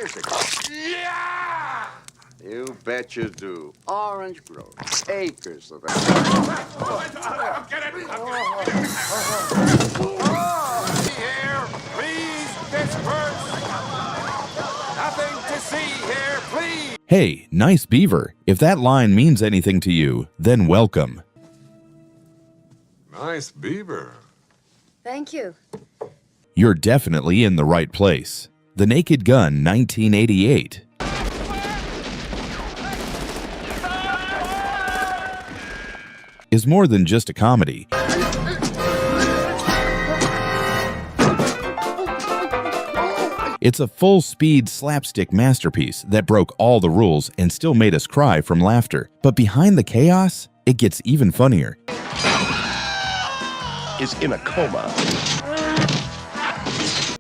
years ago. Yeah! You bet you do. Orange groves, acres of it. I'll get it! Here, please disperse! Nothing to see here, please! Hey, nice beaver. If that line means anything to you, then welcome. Nice beaver. Thank you. You're definitely in the right place. The Naked Gun, 1988. Is more than just a comedy. It's a full-speed slapstick masterpiece that broke all the rules and still made us cry from laughter. But behind the chaos, it gets even funnier. Is in a coma.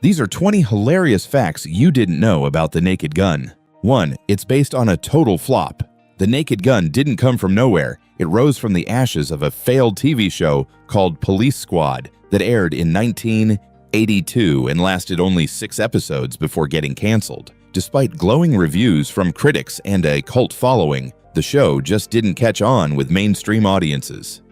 These are 20 hilarious facts you didn't know about The Naked Gun. 1. It's based on a total flop. The Naked Gun didn't come from nowhere. It rose from the ashes of a failed TV show called Police Squad that aired in 1982 and lasted only 6 episodes before getting canceled. Despite glowing reviews from critics and a cult following, the show just didn't catch on with mainstream audiences.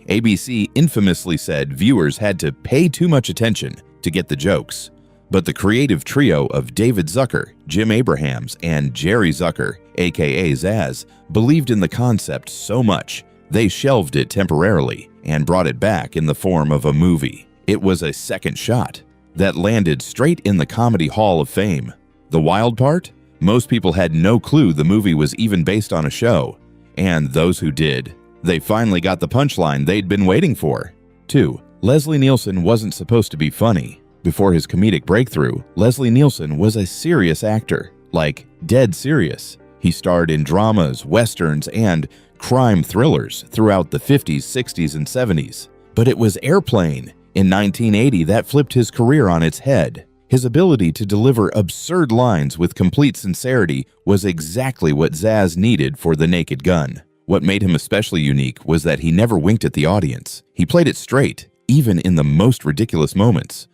ABC infamously said viewers had to pay too much attention to get the jokes. But the creative trio of David Zucker, Jim Abrahams, and Jerry Zucker, aka Zaz, believed in the concept so much, they shelved it temporarily and brought it back in the form of a movie. It was a second shot that landed straight in the Comedy Hall of Fame. The wild part? Most people had no clue the movie was even based on a show. And those who did, they finally got the punchline they'd been waiting for. 2. Leslie Nielsen wasn't supposed to be funny. Before his comedic breakthrough, Leslie Nielsen was a serious actor, like dead serious. He starred in dramas, westerns, and crime thrillers throughout the 50s, 60s, and 70s. But it was Airplane in 1980 that flipped his career on its head. His ability to deliver absurd lines with complete sincerity was exactly what Zaz needed for The Naked Gun. What made him especially unique was that he never winked at the audience. He played it straight, even in the most ridiculous moments.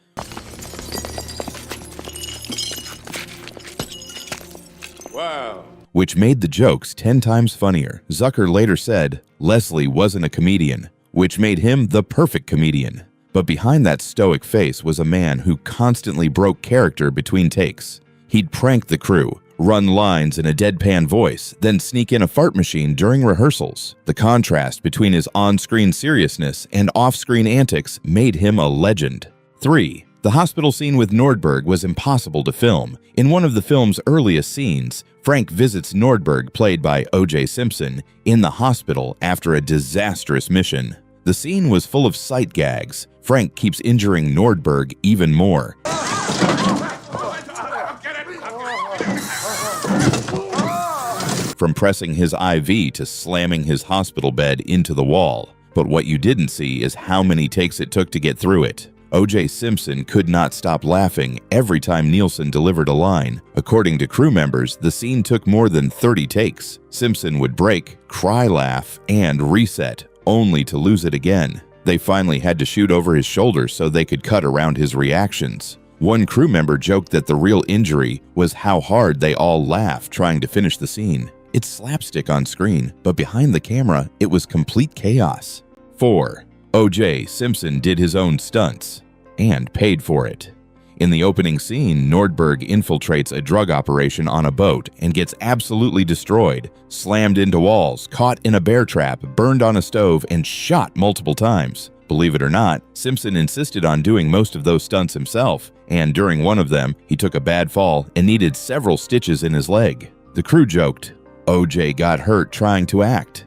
Wow. Which made the jokes 10 times funnier. Zucker later said Leslie wasn't a comedian, which made him the perfect comedian. But behind that stoic face was a man who constantly broke character between takes. He'd prank the crew, run lines in a deadpan voice, then sneak in a fart machine during rehearsals. The contrast between his on-screen seriousness and off-screen antics made him a legend. 3. The hospital scene with Nordberg was impossible to film. In one of the film's earliest scenes, Frank visits Nordberg, played by O.J. Simpson, in the hospital after a disastrous mission. The scene was full of sight gags. Frank keeps injuring Nordberg even more. From pressing his IV to slamming his hospital bed into the wall. But what you didn't see is how many takes it took to get through it. O.J. Simpson could not stop laughing every time Nielsen delivered a line. According to crew members, the scene took more than 30 takes. Simpson would break, cry, laugh, and reset, only to lose it again. They finally had to shoot over his shoulder so they could cut around his reactions. One crew member joked that the real injury was how hard they all laughed trying to finish the scene. It's slapstick on screen, but behind the camera, it was complete chaos. 4. O.J. Simpson did his own stunts and paid for it. In the opening scene, Nordberg infiltrates a drug operation on a boat and gets absolutely destroyed, slammed into walls, caught in a bear trap, burned on a stove, and shot multiple times. Believe it or not, Simpson insisted on doing most of those stunts himself, and during one of them, he took a bad fall and needed several stitches in his leg. The crew joked, O.J. got hurt trying to act.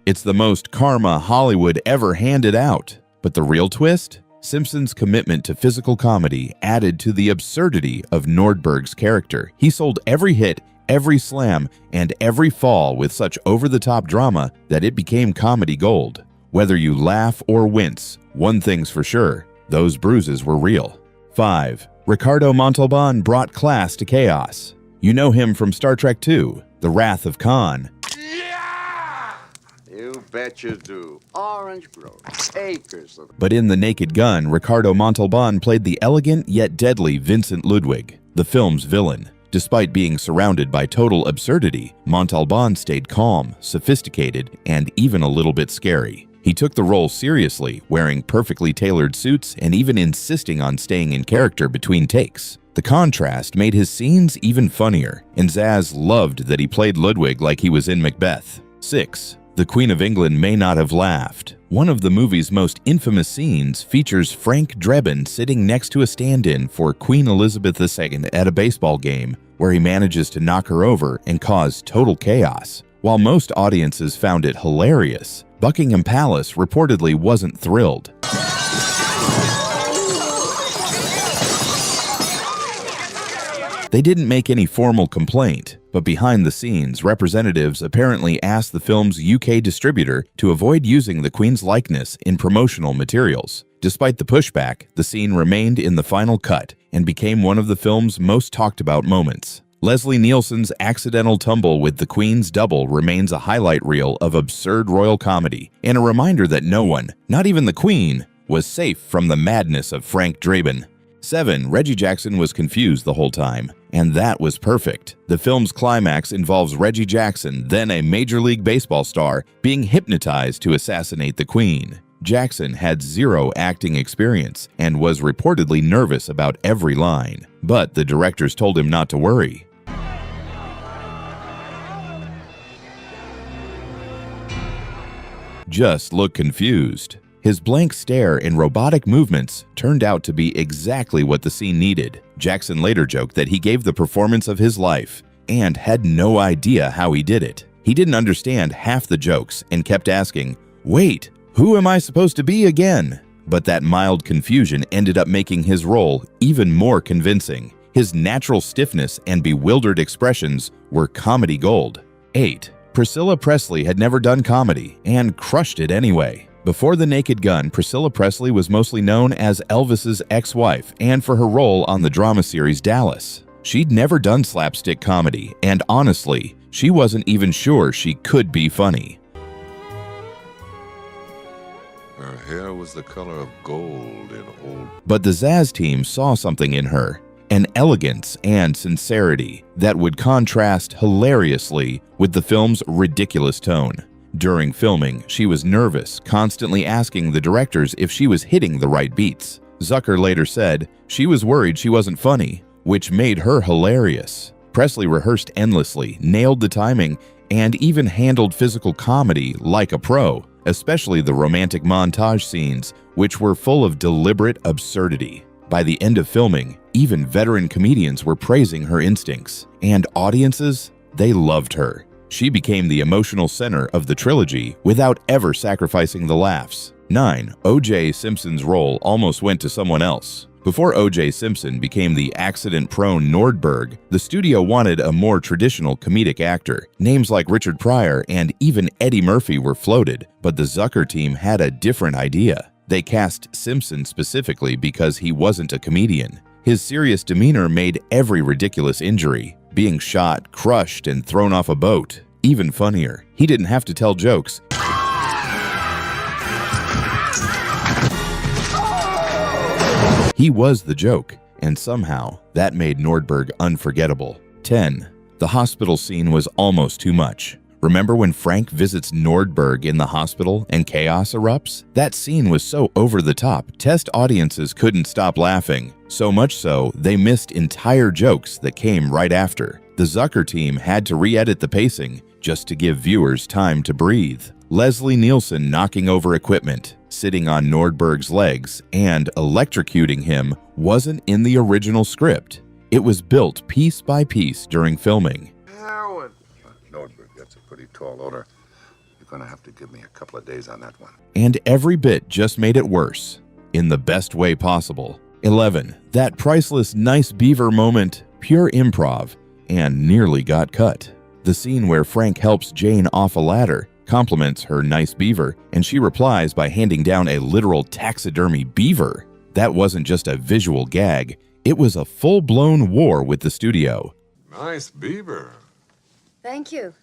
It's the most karma Hollywood ever handed out. But the real twist? Simpson's commitment to physical comedy added to the absurdity of Nordberg's character. He sold every hit, every slam, and every fall with such over-the-top drama that it became comedy gold. Whether you laugh or wince, one thing's for sure, those bruises were real. 5. Ricardo Montalban brought class to chaos. You know him from Star Trek II, The Wrath of Khan. Yeah! bet you do. Orange groves, acres of them. But in The Naked Gun, Ricardo Montalban played the elegant yet deadly Vincent Ludwig, the film's villain. Despite being surrounded by total absurdity, Montalban stayed calm, sophisticated, and even a little bit scary. He took the role seriously, wearing perfectly tailored suits and even insisting on staying in character between takes. The contrast made his scenes even funnier, and Zaz loved that he played Ludwig like he was in Macbeth. 6. The Queen of England may not have laughed. One of the movie's most infamous scenes features Frank Drebin sitting next to a stand-in for Queen Elizabeth II at a baseball game, where he manages to knock her over and cause total chaos. While most audiences found it hilarious, Buckingham Palace reportedly wasn't thrilled. They didn't make any formal complaint, but behind the scenes, representatives apparently asked the film's UK distributor to avoid using the Queen's likeness in promotional materials. Despite the pushback, the scene remained in the final cut and became one of the film's most talked about moments. Leslie Nielsen's accidental tumble with the Queen's double remains a highlight reel of absurd royal comedy and a reminder that no one, not even the Queen, was safe from the madness of Frank Drebin. 7. Reggie Jackson was confused the whole time, and that was perfect. The film's climax involves Reggie Jackson, then a Major League Baseball star, being hypnotized to assassinate the Queen. Jackson had zero acting experience and was reportedly nervous about every line, but the directors told him not to worry. Just look confused. His blank stare and robotic movements turned out to be exactly what the scene needed. Jackson later joked that he gave the performance of his life and had no idea how he did it. He didn't understand half the jokes and kept asking, "Wait, who am I supposed to be again?" But that mild confusion ended up making his role even more convincing. His natural stiffness and bewildered expressions were comedy gold. 8. Priscilla Presley had never done comedy and crushed it anyway. Before The Naked Gun, Priscilla Presley was mostly known as Elvis's ex-wife and for her role on the drama series Dallas. She'd never done slapstick comedy, and honestly, she wasn't even sure she could be funny. Her hair was the color of gold in old... But the Zaz team saw something in her, an elegance and sincerity that would contrast hilariously with the film's ridiculous tone. During filming, she was nervous, constantly asking the directors if she was hitting the right beats. Zucker later said she was worried she wasn't funny, which made her hilarious. Presley rehearsed endlessly, nailed the timing, and even handled physical comedy like a pro, especially the romantic montage scenes, which were full of deliberate absurdity. By the end of filming, even veteran comedians were praising her instincts, and audiences, they loved her. She became the emotional center of the trilogy without ever sacrificing the laughs. 9. O.J. Simpson's role almost went to someone else. Before O.J. Simpson became the accident-prone Nordberg, the studio wanted a more traditional comedic actor. Names like Richard Pryor and even Eddie Murphy were floated, but the Zucker team had a different idea. They cast Simpson specifically because he wasn't a comedian. His serious demeanor made every ridiculous injury, being shot, crushed, and thrown off a boat, even funnier. He didn't have to tell jokes. He was the joke, and somehow that made Nordberg unforgettable. 10. The hospital scene was almost too much. Remember when Frank visits Nordberg in the hospital and chaos erupts? That scene was so over the top, test audiences couldn't stop laughing. So much so, they missed entire jokes that came right after. The Zucker team had to re-edit the pacing just to give viewers time to breathe. Leslie Nielsen knocking over equipment, sitting on Nordberg's legs, and electrocuting him wasn't in the original script. It was built piece by piece during filming. Heroin. Nordberg, that's a pretty tall order. You're gonna have to give me a couple of days on that one. And every bit just made it worse, in the best way possible. 11. That priceless nice beaver moment, pure improv, and nearly got cut. The scene where Frank helps Jane off a ladder, compliments her nice beaver, and she replies by handing down a literal taxidermy beaver. That wasn't just a visual gag, it was a full-blown war with the studio. Nice beaver. Thank you.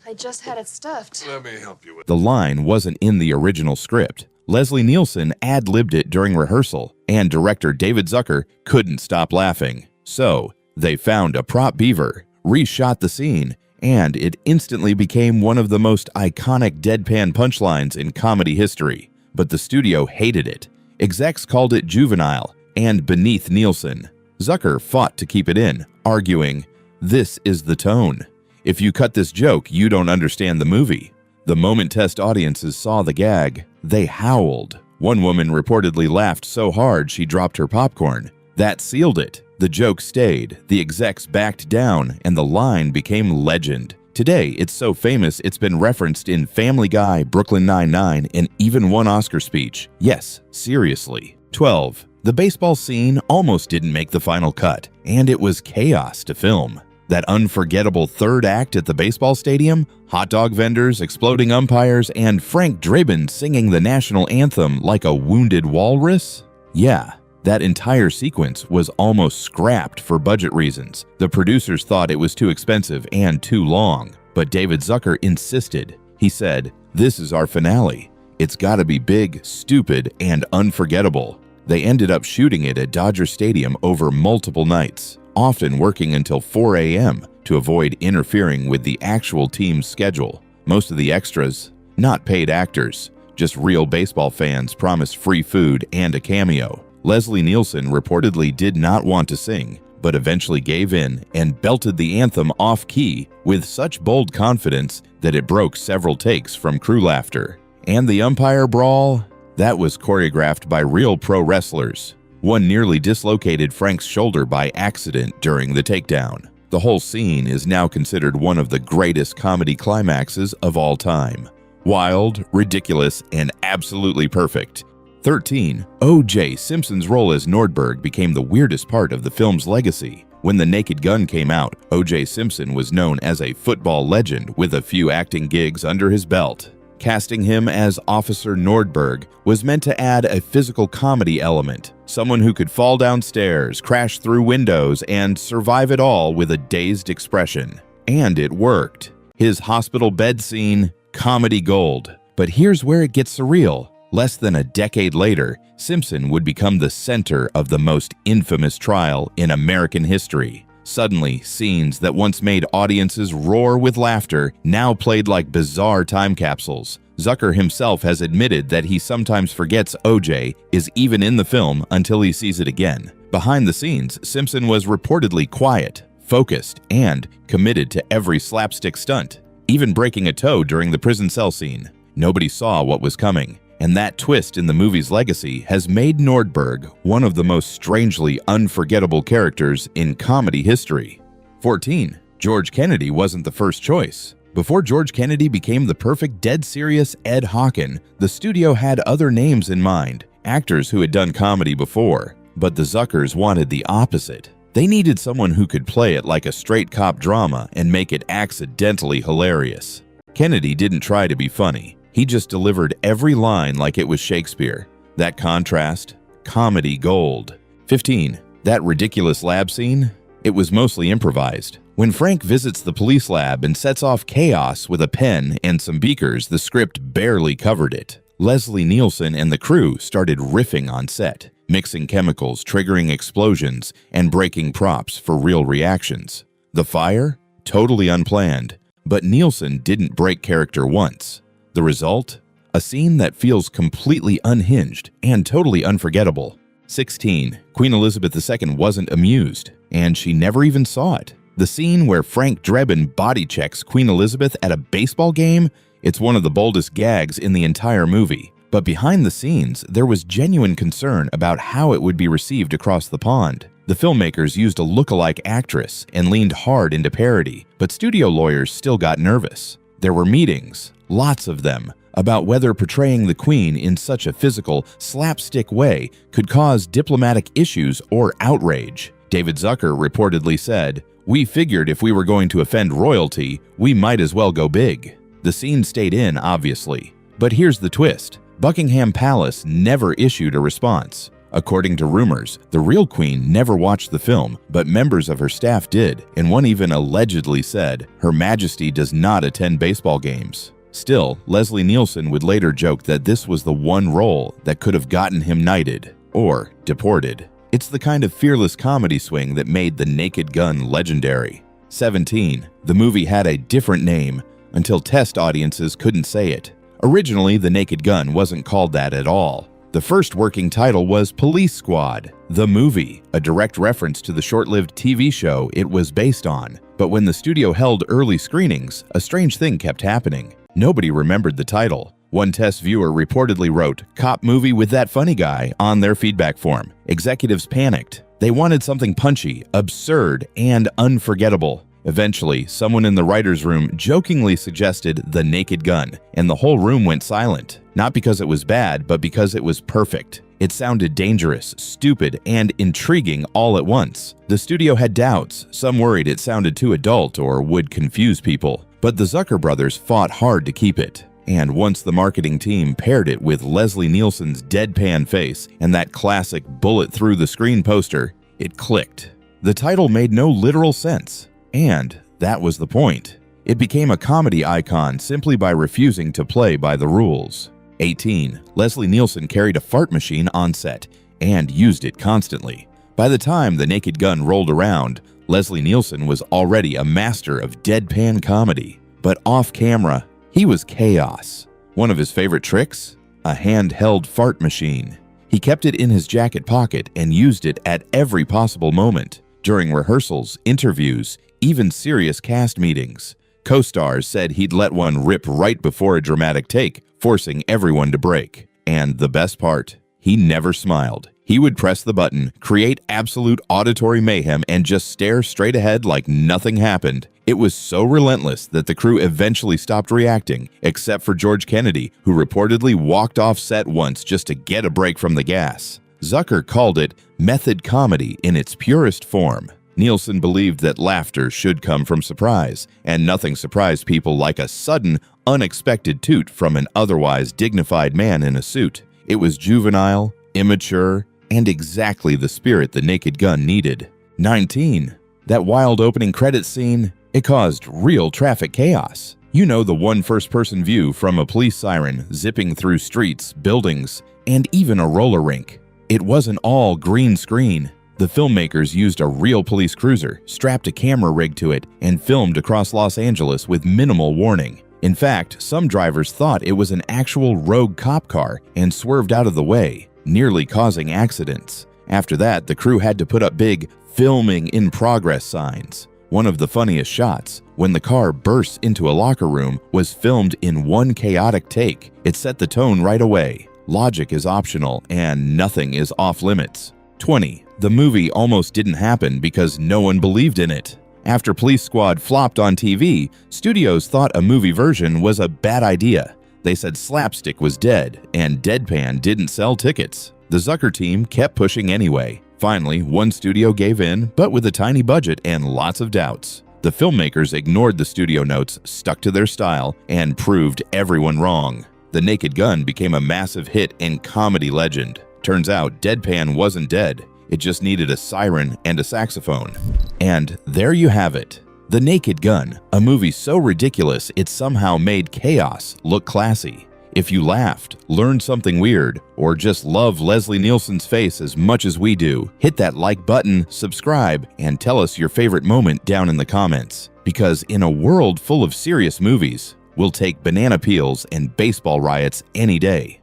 I I just had it stuffed. Let me help you with The line wasn't in the original script. Leslie Nielsen ad-libbed it during rehearsal, and director David Zucker couldn't stop laughing. So, they found a prop beaver, reshot the scene, and it instantly became one of the most iconic deadpan punchlines in comedy history. But the studio hated it. Execs called it juvenile and beneath Nielsen. Zucker fought to keep it in, arguing, "This is the tone. If you cut this joke, you don't understand the movie." The moment test audiences saw the gag, they howled. One woman reportedly laughed so hard she dropped her popcorn. That sealed it. The joke stayed, the execs backed down, and the line became legend. Today, it's so famous it's been referenced in Family Guy, Brooklyn Nine-Nine, and even one Oscar speech. Yes, seriously. 12. The baseball scene almost didn't make the final cut, and it was chaos to film. That unforgettable third act at the baseball stadium, hot dog vendors, exploding umpires, and Frank Drabin singing the national anthem like a wounded walrus? Yeah, that entire sequence was almost scrapped for budget reasons. The producers thought it was too expensive and too long, but David Zucker insisted. He said, "This is our finale. It's gotta be big, stupid, and unforgettable." They ended up shooting it at Dodger Stadium over multiple nights, often working until 4 a.m. to avoid interfering with the actual team's schedule. Most of the extras, not paid actors, just real baseball fans promised free food and a cameo. Leslie Nielsen reportedly did not want to sing, but eventually gave in and belted the anthem off-key with such bold confidence that it broke several takes from crew laughter. And the umpire brawl? That was choreographed by real pro wrestlers. One nearly dislocated Frank's shoulder by accident during the takedown. The whole scene is now considered one of the greatest comedy climaxes of all time. Wild, ridiculous, and absolutely perfect. 13. O.J. Simpson's role as Nordberg became the weirdest part of the film's legacy. When The Naked Gun came out, O.J. Simpson was known as a football legend with a few acting gigs under his belt. Casting him as Officer Nordberg was meant to add a physical comedy element, someone who could fall downstairs, crash through windows, and survive it all with a dazed expression. And it worked. His hospital bed scene, comedy gold. But here's where it gets surreal. Less than a decade later, Simpson would become the center of the most infamous trial in American history. Suddenly, scenes that once made audiences roar with laughter now played like bizarre time capsules. Zucker himself has admitted that he sometimes forgets O.J. is even in the film until he sees it again. Behind the scenes, Simpson was reportedly quiet, focused, and committed to every slapstick stunt, even breaking a toe during the prison cell scene. Nobody saw what was coming. And that twist in the movie's legacy has made Nordberg one of the most strangely unforgettable characters in comedy history. 14. George Kennedy wasn't the first choice. Before George Kennedy became the perfect dead-serious Ed Hawken, the studio had other names in mind, actors who had done comedy before. But the Zuckers wanted the opposite. They needed someone who could play it like a straight cop drama and make it accidentally hilarious. Kennedy didn't try to be funny. He just delivered every line like it was Shakespeare. That contrast, comedy gold. 15. That ridiculous lab scene? It was mostly improvised. When Frank visits the police lab and sets off chaos with a pen and some beakers, the script barely covered it. Leslie Nielsen and the crew started riffing on set, mixing chemicals, triggering explosions, and breaking props for real reactions. The fire? Totally unplanned. But Nielsen didn't break character once. The result? A scene that feels completely unhinged and totally unforgettable. 16. Queen Elizabeth II wasn't amused, and she never even saw it. The scene where Frank Drebin body checks Queen Elizabeth at a baseball game? It's one of the boldest gags in the entire movie. But behind the scenes, there was genuine concern about how it would be received across the pond. The filmmakers used a look-alike actress and leaned hard into parody, but studio lawyers still got nervous. There were meetings, lots of them, about whether portraying the Queen in such a physical, slapstick way could cause diplomatic issues or outrage. David Zucker reportedly said, "We figured if we were going to offend royalty, we might as well go big." The scene stayed in, obviously. But here's the twist. Buckingham Palace never issued a response. According to rumors, the real queen never watched the film, but members of her staff did, and one even allegedly said, "Her Majesty does not attend baseball games." Still, Leslie Nielsen would later joke that this was the one role that could have gotten him knighted or deported. It's the kind of fearless comedy swing that made The Naked Gun legendary. 17. The movie had a different name until test audiences couldn't say it. Originally, The Naked Gun wasn't called that at all. The first working title was Police Squad, the movie, a direct reference to the short-lived TV show it was based on. But when the studio held early screenings, a strange thing kept happening. Nobody remembered the title. One test viewer reportedly wrote, "Cop movie with that funny guy," on their feedback form. Executives panicked. They wanted something punchy, absurd, and unforgettable. Eventually, someone in the writer's room jokingly suggested The Naked Gun, and the whole room went silent. Not because it was bad, but because it was perfect. It sounded dangerous, stupid, and intriguing all at once. The studio had doubts. Some worried it sounded too adult or would confuse people. But the Zucker brothers fought hard to keep it. And once the marketing team paired it with Leslie Nielsen's deadpan face and that classic bullet-through-the-screen poster, it clicked. The title made no literal sense. And that was the point. It became a comedy icon simply by refusing to play by the rules. 18. Leslie Nielsen carried a fart machine on set and used it constantly. By the time The Naked Gun rolled around, Leslie Nielsen was already a master of deadpan comedy. But off camera, he was chaos. One of his favorite tricks? A handheld fart machine. He kept it in his jacket pocket and used it at every possible moment. During rehearsals, interviews, even serious cast meetings. Co-stars said he'd let one rip right before a dramatic take, forcing everyone to break. And the best part, he never smiled. He would press the button, create absolute auditory mayhem, and just stare straight ahead like nothing happened. It was so relentless that the crew eventually stopped reacting, except for George Kennedy, who reportedly walked off set once just to get a break from the gas. Zucker called it method comedy in its purest form. Nielsen believed that laughter should come from surprise, and nothing surprised people like a sudden, unexpected toot from an otherwise dignified man in a suit. It was juvenile, immature, and exactly the spirit The Naked Gun needed. 19. That wild opening credits scene, it caused real traffic chaos. You know, the one first-person view from a police siren zipping through streets, buildings, and even a roller rink. It wasn't all green screen. The filmmakers used a real police cruiser, strapped a camera rig to it, and filmed across Los Angeles with minimal warning. In fact, some drivers thought it was an actual rogue cop car and swerved out of the way, nearly causing accidents. After that, the crew had to put up big "filming in progress" signs. One of the funniest shots, when the car bursts into a locker room, was filmed in one chaotic take. It set the tone right away. Logic is optional and nothing is off limits. 20. The movie almost didn't happen because no one believed in it. After Police Squad flopped on TV, studios thought a movie version was a bad idea. They said slapstick was dead and deadpan didn't sell tickets. The Zucker team kept pushing anyway. Finally, one studio gave in, but with a tiny budget and lots of doubts. The filmmakers ignored the studio notes, stuck to their style, and proved everyone wrong. The Naked Gun became a massive hit and comedy legend. Turns out, deadpan wasn't dead. It just needed a siren and a saxophone. And there you have it. The Naked Gun, a movie so ridiculous it somehow made chaos look classy. If you laughed, learned something weird, or just love Leslie Nielsen's face as much as we do, hit that like button, subscribe, and tell us your favorite moment down in the comments. Because in a world full of serious movies, we'll take banana peels and baseball riots any day.